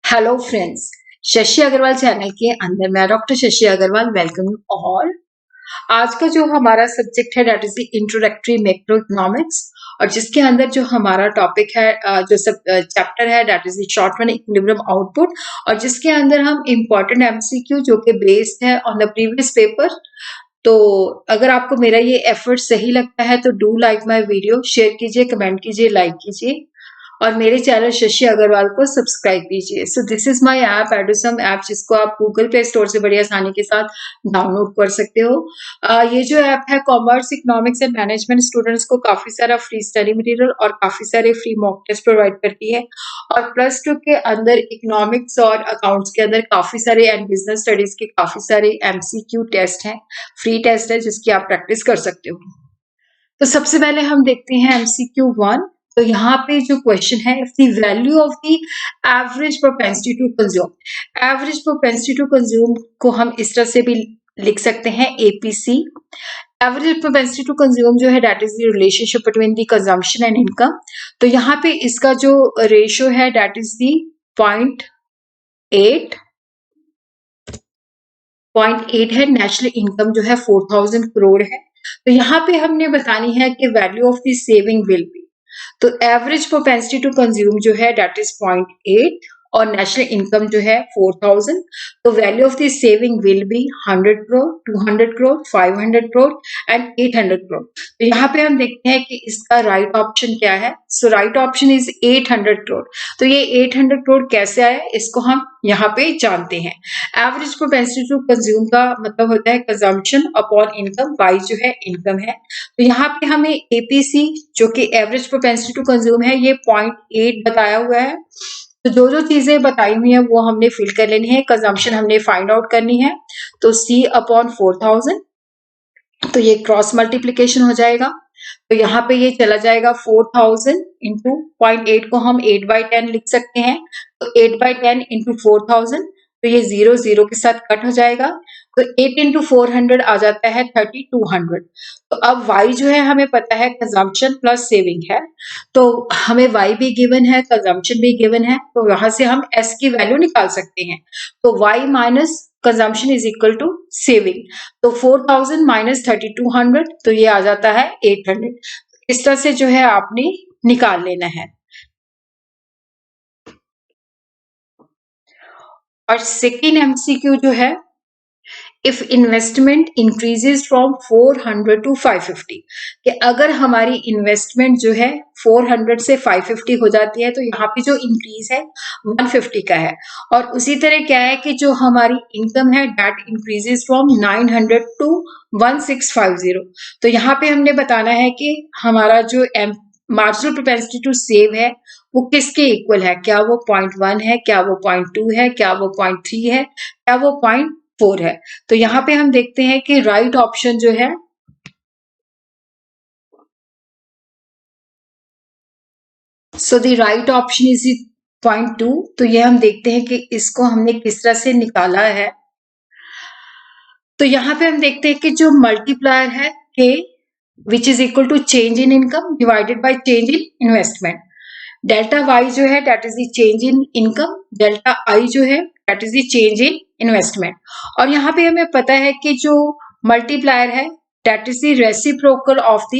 Hello friends, Shashi Agarwal channel के अंदर मैं doctor Shashi Agarwal welcome you all. आज का जो हमारा सब्जेक्ट है that is the introductory macro economics और जिसके अंदर जो हमारा टॉपिक है जो सब चैप्टर है that is the short run equilibrium output और जिसके अंदर हम इम्पोर्टेंट एमसीक्यू जो कि बेस्ड है ऑन द प्रीवियस पेपर। तो अगर आपको मेरा ये एफर्ट सही लगता है तो do like my video, share कीजिए, कमेंट कीजिए, लाइक कीजिए और मेरे चैनल शशि अग्रवाल को सब्सक्राइब कीजिए। So this is my app एडोसम ऐप जिसको आप गूगल प्ले स्टोर से बड़ी आसानी के साथ डाउनलोड कर सकते हो। ये जो ऐप है commerce economics and management students को काफी सारा फ्री स्टडी मटेरियल और काफी सारे फ्री मॉक टेस्ट प्रोवाइड करती है और +2 के अंदर इकोनॉमिक्स और अकाउंट्स के अंदर काफी सारे एंड बिजनेस स्टडीज के काफी सारे एमसीक्यू टेस्ट हैं, फ्री टेस्ट है जिसकी आप प्रैक्टिस कर सकते हो। तो सबसे पहले हम देखते हैं एमसीक्यू 1। तो यहाँ पे जो क्वेश्चन है, if the value of the average propensity to consume, average propensity to consume को हम इस तरह से भी लिख सकते हैं APC. Average propensity to consume जो है that is the relationship between the consumption and income. तो यहाँ पे इसका जो रेशियो है दैट इज द 0.8 है। नेशनल इनकम जो है 4000 करोड़ है। तो यहाँ पे हमने बतानी है कि value of the saving will be, तो एवरेज प्रोपेंसिटी टू कंज्यूम जो है दैट इज 0.8 और नेशनल इनकम जो है 4000। तो value of the saving will be 100 crore, 200 crore, 500 crore and 800 crore. तो यहाँ पे हम देखते हैं कि इसका राइट ऑप्शन क्या है। सो राइट ऑप्शन इज 800 करोड़। तो ये 800 करोड़ कैसे आया इसको हम यहाँ पे जानते हैं। एवरेज प्रोपेंसिटी टू कंज्यूम का मतलब होता है कंजम्पशन अपॉन इनकम, वाई जो है इनकम है। तो यहाँ पे हमें एपीसी जो कि एवरेज प्रोपेंसिटी टू कंज्यूम है ये 0.8 बताया हुआ है। तो जो जो चीजें बताई हुई है वो हमने फिल कर लेनी है। कंजम्पशन हमने फाइंड आउट करनी है। तो C अपॉन 4000, तो ये क्रॉस मल्टीप्लीकेशन हो जाएगा। तो यहाँ पे ये चला जाएगा 4000 इंटू 0.8 को हम 8/10 लिख सकते हैं। तो 8/10 इंटू 4000, तो ये 0 0 के साथ कट हो जाएगा। तो 8 इंटू 400 आ जाता है 3200। तो अब y जो है हमें पता है कंजम्पशन प्लस सेविंग है, तो हमें y भी गिवन है, कंजम्पशन भी गिवन है, तो वहां से हम s की वैल्यू निकाल सकते हैं। तो y minus consumption is equal to saving. तो 4000 माइनस 3200, तो ये आ जाता है 800। इस तरह से जो है आपने निकाल लेना है। और सेकेंड एमसीक्यू जो है, if investment increases from 400 to 550, कि अगर हमारी इन्वेस्टमेंट जो है 400 से 550 हो जाती है तो यहाँ पे जो इंक्रीज है 150 का है। और उसी तरह क्या है कि जो हमारी इनकम है दैट इंक्रीजेज फ्रॉम 900 टू 1650। तो यहाँ पे हमने बताना है कि हमारा जो मार्जिनल प्रोपेंसिटी टू सेव है वो किसके इक्वल है, क्या वो 0.1 है, क्या वो 0.2 है, क्या वो 0.3 है, क्या वो 0.4 है। तो यहाँ पे हम देखते हैं कि राइट ऑप्शन जो है so the right option is 0.2। तो ये हम देखते हैं कि इसको हमने किस तरह से निकाला है। तो यहाँ पे हम देखते हैं कि जो मल्टीप्लायर है के which is equal to change in income divided by change in investment. Delta Y जो है that is the change in income, delta I जो है that is the change in investment. और यहाँ पे हमें पता है कि जो मल्टीप्लायर है that is the reciprocal of the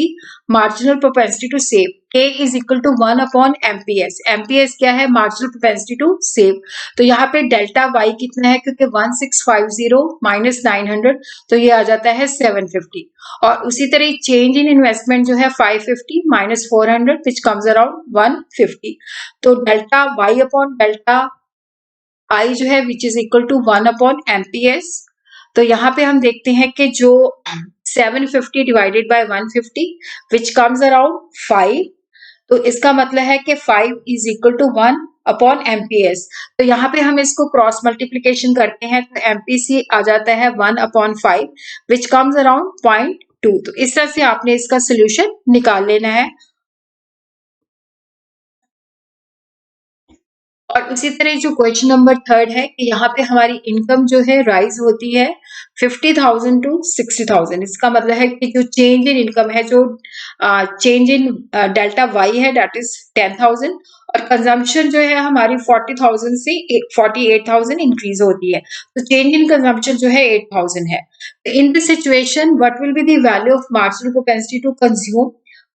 marginal propensity to save. K is equal to 1 upon MPS। MPS क्या है, मार्जिनल प्रोपेंसिटी टू सेव। तो यहाँ पे डेल्टा वाई कितना है, क्योंकि 1650 माइनस 900, तो ये आ जाता है 750। और उसी तरह चेंज इन इन्वेस्टमेंट जो है 550 माइनस 400 विच कम्स अराउंड 150। तो delta Y upon delta I जो है which is equal to 1 upon MPS। तो यहाँ पे हम देखते हैं कि जो 750 divided by 150 which comes around 5। तो इसका मतलब है कि 5 is equal to 1 upon MPS। तो यहाँ पे हम इसको क्रॉस मल्टीप्लीकेशन करते हैं तो MPC आ जाता है 1 अपॉन 5 विच कम्स अराउंड 0.2। तो इस तरह से आपने इसका सोल्यूशन निकाल लेना है। और उसी तरह जो क्वेश्चन नंबर 3 है कि यहाँ पे हमारी इनकम जो है राइज होती है 50,000 टू 60,000। इसका मतलब है कि जो चेंज इन इनकम है, जो चेंज इन डेल्टा वाई है दैट इज 10,000 और कंजम्पशन जो है हमारी 40,000 से 48,000 इंक्रीज होती है, तो चेंज इन कंजम्पशन जो है 8,000 है। In this situation what will be the value of marginal propensity to consume?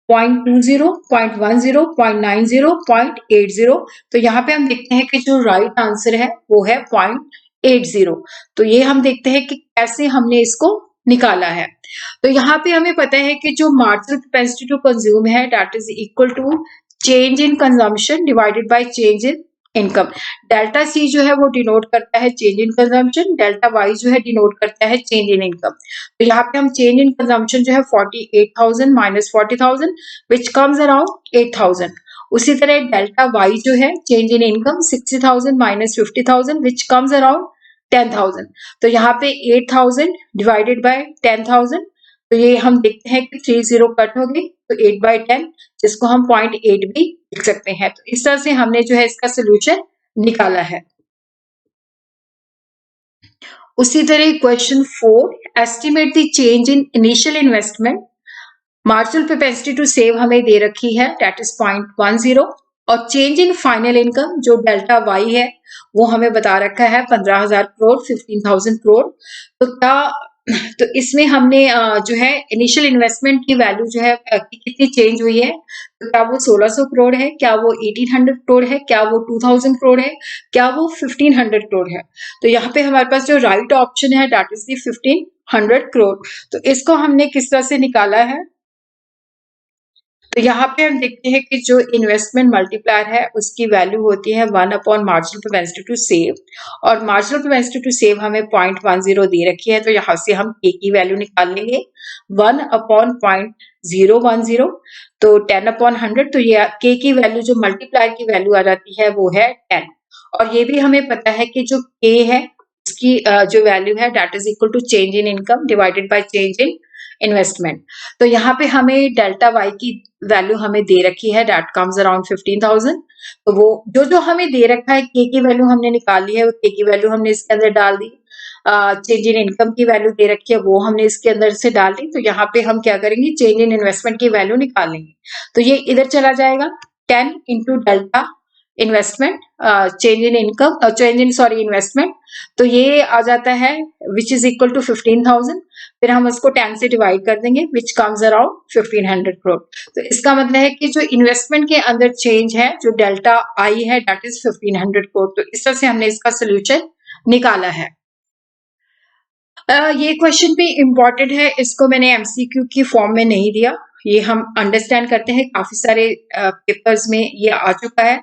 0.20, 0.10, 0.90, 0.80। तो यहाँ पे हम देखते हैं कि जो राइट आंसर है वो है 0.80। तो ये हम देखते हैं कि कैसे हमने इसको निकाला है। तो यहाँ पे हमें पता है कि जो मार्जिनल प्रोपेंसिटी टू कंज्यूम है that is equal to change in consumption divided by change in income. Delta C जो है वो डिनोट करता है change in consumption, delta Y जो है डिनोट करता है चेंज इन इनकम। तो यहाँ पे हम चेंज इन कंजम्पशन जो है 48,000 माइनस 40,000 विच कम्स अराउंड 8,000। उसी तरह डेल्टा वाई जो है change in income 60,000 minus 50,000 which comes around 10,000। तो यहाँ पे 8,000 डिवाइडेड बाय 10,000, तो ये हम देखते हैं कि 3 0 कट हो गई, तो 8/10 जिसको हम 0.8 भी लिख सकते हैं। तो इस तरह से हमने जो है इसका सोल्यूशन निकाला है। उसी तरह question 4, estimate the change in initial investment. Marginal propensity to save हमें दे रखी है दैट इज 0.10, और चेंज इन फाइनल इनकम जो डेल्टा वाई है वो हमें बता रखा है 15,000 करोड़, 15,000 करोड़। तो क्या तो इसमें हमने जो है इनिशियल इन्वेस्टमेंट की वैल्यू जो है कितनी चेंज हुई है, तो क्या वो 1600 करोड़ है, क्या वो 1800 करोड़ है, क्या वो 2000 करोड़ है, क्या वो 1500 करोड़ है। तो यहाँ पे हमारे पास जो राइट ऑप्शन है दैट इज दी 1500 करोड़। तो इसको हमने किस तरह से निकाला है, तो यहाँ पे हम देखते हैं कि जो इन्वेस्टमेंट मल्टीप्लायर है उसकी वैल्यू होती है 1 upon marginal propensity to save, और मार्जिनल प्रोपेंसिटी टू सेव हमें 0.10 दे रखी है, तो यहाँ से हम के की वैल्यू निकाल लेंगे 1 अपॉन 0.010, तो 10 अपॉन 100, तो ये के की वैल्यू जो मल्टीप्लायर की वैल्यू आ जाती है वो है 10। और ये भी हमें पता है कि जो के है उसकी जो वैल्यू है that is equal to change in income divided by change in investment. तो यहाँ पे हमें डेल्टा वाई की वैल्यू हमें दे रखी है दैट कम्स अराउंड 15,000। तो वो जो हमें दे रखा है के की वैल्यू हमने निकाल ली है, के की वैल्यू हमने इसके अंदर डाल दी। चेंज इन इनकम की वैल्यू दे रखी है वो हमने इसके अंदर से डाल दी। तो यहाँ पे हम क्या करेंगे, चेंज इन इन्वेस्टमेंट की वैल्यू निकाल लेंगे। तो ये इधर चला जाएगा 10 into delta investment, change in income, change in sorry investment, तो ये आ जाता है विच इज इक्वल टू 15,000। फिर हम उसको 10 से डिवाइड कर देंगे विच कम्स अराउंड 1500 करोड़। तो इसका मतलब है कि जो इन्वेस्टमेंट के अंदर चेंज है जो डेल्टा आई है दैट इज 1500 करोड़। तो इस तरह से हमने इसका सोल्यूशन निकाला है। ये क्वेश्चन भी इम्पोर्टेंट है, इसको मैंने एमसीक्यू की फॉर्म में नहीं दिया, ये हम अंडरस्टैंड करते हैं, काफी सारे पेपर्स में ये आ चुका है।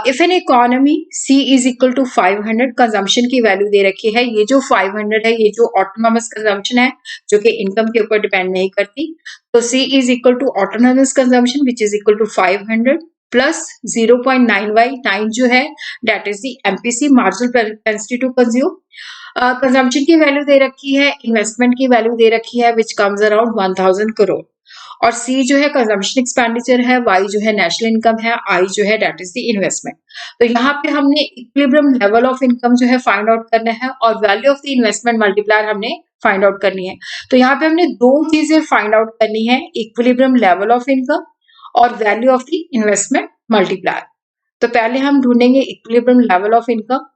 If an economy C is equal to 500, consumption की वैल्यू दे रखी है, ये जो 500 है ये जो ऑटोनॉमस कंजम्पशन है जो कि इनकम के ऊपर डिपेंड नहीं करती, तो C is equal to autonomous consumption which is equal to 500 plus 0.9y, 9 जो है that is the MPC marginal propensity to consume. Consumption की वैल्यू दे रखी है, इन्वेस्टमेंट की वैल्यू दे रखी है विच कम्स अराउंड 1000 करोड़, और सी जो है कंजम्पशन एक्सपेंडिचर है, वाई जो है नेशनल इनकम है, आई जो है दैट इज द इन्वेस्टमेंट। तो यहाँ पे हमने इक्विलिब्रियम लेवल ऑफ इनकम जो है फाइंड आउट करना है और value of the investment multiplier हमने फाइंड आउट करनी है। तो यहाँ पे हमने दो चीजें फाइंड आउट करनी है, इक्विलिब्रियम लेवल ऑफ इनकम और value of the investment multiplier. तो पहले हम ढूंढेंगे इक्विलिब्रियम लेवल ऑफ इनकम।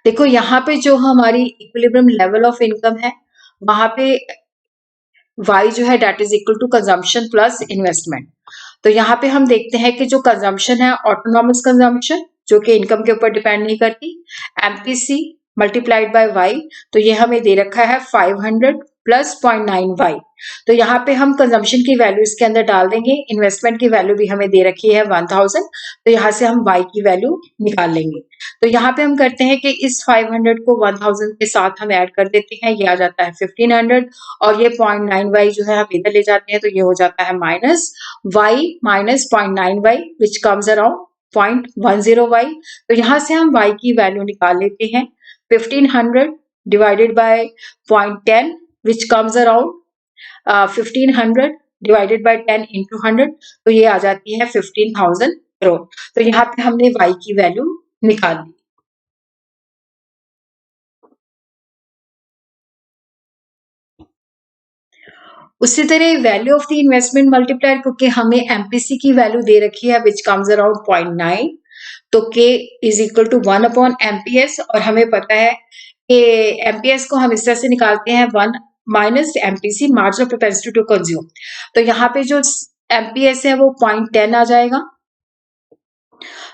देखो यहाँ पे जो हमारी इक्विलिब्रियम लेवल ऑफ इनकम है वहां पे y जो है that is equal to consumption plus investment. तो यहाँ पे हम देखते हैं कि जो कंजम्पशन है ऑटोनॉमस कंजम्पशन जो कि इनकम के ऊपर डिपेंड नहीं करती, एमपीसी मल्टीप्लाइड बाय y, तो ये हमें दे रखा है 500 प्लस 0.9y। तो यहाँ पे हम कंजम्पशन की वैल्यू इसके अंदर डाल देंगे, इन्वेस्टमेंट की वैल्यू भी हमें दे रखी है 1000, तो यहाँ से हम y की वैल्यू निकाल लेंगे। तो यहाँ पे हम करते हैं कि इस 500 को 1000 के साथ हम ऐड कर देते हैं, ये आ जाता है 1500, और ये 0.9y जो है हम इधर ले जाते हैं तो ये हो जाता है माइनस y माइनस 0.9y विच कम्स अराउंड 0.10y। तो यहाँ से हम y की वैल्यू निकाल लेते हैं 1500 divided by 0.10 which comes around 1500 divided by 10 into 100, तो ये आ जाती है 15,000 करोड़। तो यहाँ पे हमने y की वैल्यू निकाल ली। उसी तरह value of the investment multiplier, क्योंकि हमें एमपीसी की वैल्यू दे रखी है विच कम्स अराउंड 0.9, तो K is equal to 1 upon MPS, और हमें पता है कि एमपीएस को हम इस तरह से निकालते हैं 1 minus MPC, margin of propensity to consume. तो यहाँ पे जो एमपीएस है वो 0.10 आ जाएगा।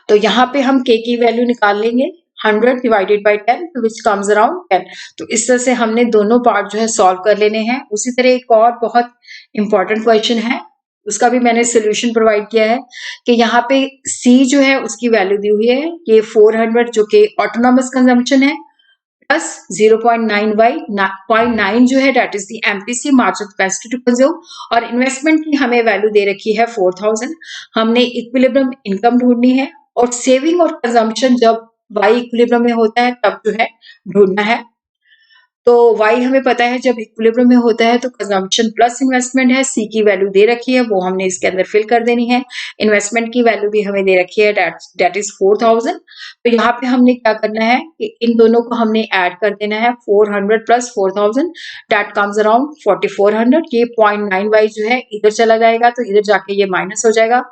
तो यहाँ पे हम K की वैल्यू निकाल लेंगे 100 divided by 10, which comes around 10। तो इस तरह से हमने दोनों पार्ट जो है सॉल्व कर लेने हैं। उसी तरह एक और बहुत इंपॉर्टेंट क्वेश्चन है, उसका भी मैंने सोल्यूशन प्रोवाइड किया है कि यहाँ पे C जो है उसकी वैल्यू दी हुई है ये 400 जो कि ऑटोनॉमस कंजम्पशन है, प्लस 0.9 जो है that is the MPC, margin of capacity to consume, और इन्वेस्टमेंट की हमें वैल्यू दे रखी है 4000। हमने इक्विलिब्रियम इनकम ढूंढनी है, और सेविंग और कंजम्पशन जब y इक्विलिब्रियम में होता है तब जो है ढूंढना है। तो y हमें पता है जब इक्विलिब्रियम में होता है तो कंजम्पशन प्लस इन्वेस्टमेंट है, C की वैल्यू दे रखी है वो हमने इसके अंदर फिल कर देनी है। इन्वेस्टमेंट की वैल्यू भी हमें दे रखी है डेट इज 4000। तो यहाँ पे हमने क्या करना है कि इन दोनों को हमने ऐड कर देना है, 400 प्लस 4000 दैट कम्स अराउंड 4400। ये 0.9y जो है इधर चला जाएगा तो इधर जाके ये माइनस हो जाएगा।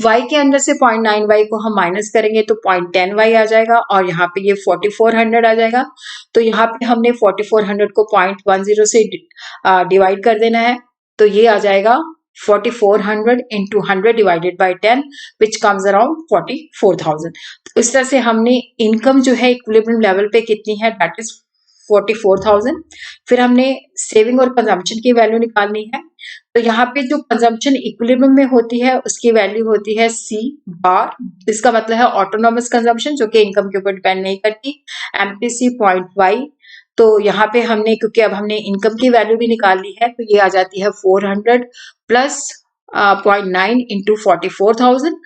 y के अंदर से 0.9y को हम माइनस करेंगे तो 0.10y आ जाएगा, और यहाँ पे ये 4400 आ जाएगा। तो यहाँ पे हमने 4400 को 0.10 से डिवाइड कर देना है, तो ये आ जाएगा 4400 into 100 divided by 10 which comes around 44,000। तो इस तरह से हमने इनकम जो है इक्विलिब्रियम लेवल पे कितनी है दैट इज 44,000। फिर हमने सेविंग और कंजम्पशन की वैल्यू निकालनी है। तो यहाँ पे जो कंजम्पशन इक्विलिब्रियम में होती है उसकी वैल्यू होती है C बार, इसका मतलब है ऑटोनॉमस कंजम्पशन जो कि इनकम के ऊपर डिपेंड नहीं करती, एमपीसी पॉइंट y। तो यहाँ पे हमने क्योंकि अब हमने इनकम की वैल्यू भी निकाल ली है तो ये आ जाती है 400 प्लस 0.9 इंटू 44,000।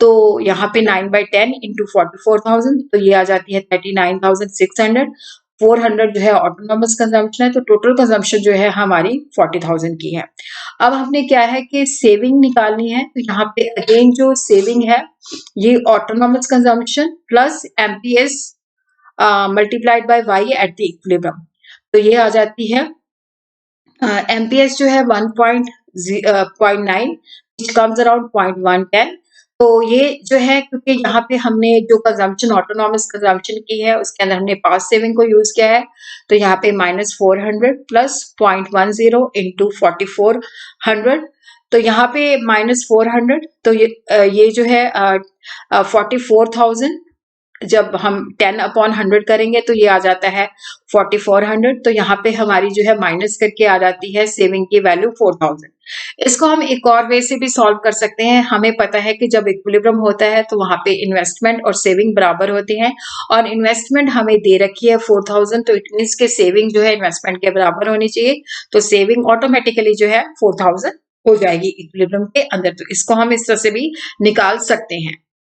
तो यहाँ पे 9/10 इंटू 44,000 तो ये आ जाती है 39,600। 400 जो है ऑटोनॉमस कंजम्पशन है, तो टोटल कंजम्पशन जो है हमारी 40,000 की है। अब हमने क्या है कि सेविंग निकालनी है, तो यहाँ पे अगेन जो सेविंग है ये autonomous consumption plus MPS multiplied by y at the equilibrium. तो ये आ जाती है एमपीएस जो है 1.9 विच कम्स अराउंड 0.110। तो ये जो है क्योंकि यहाँ पे हमने जो कंजम्पशन ऑटोनॉमस कंजम्पशन की है उसके अंदर हमने पास्ट सेविंग को यूज किया है, तो यहाँ पे -400 प्लस 0.10 इंटू 4400। तो यहाँ पे -400 तो ये जो है 44,000 जब हम 10 अपॉन 100 करेंगे तो ये आ जाता है 4400। तो यहाँ पे हमारी जो है माइनस करके आ जाती है सेविंग की वैल्यू 4000। इसको हम एक और वे से भी सॉल्व कर सकते हैं। हमें पता है कि जब इक्विलिब्रियम होता है तो वहां पे इन्वेस्टमेंट और सेविंग बराबर होती हैं, और इन्वेस्टमेंट हमें दे रखी है 4000, तो इट मीन्स के सेविंग जो है इन्वेस्टमेंट के बराबर होनी चाहिए। तो सेविंग ऑटोमेटिकली जो है 4000 हो जाएगी इक्विलिब्रियम के अंदर। तो इसको हम इस तरह से भी निकाल सकते हैं।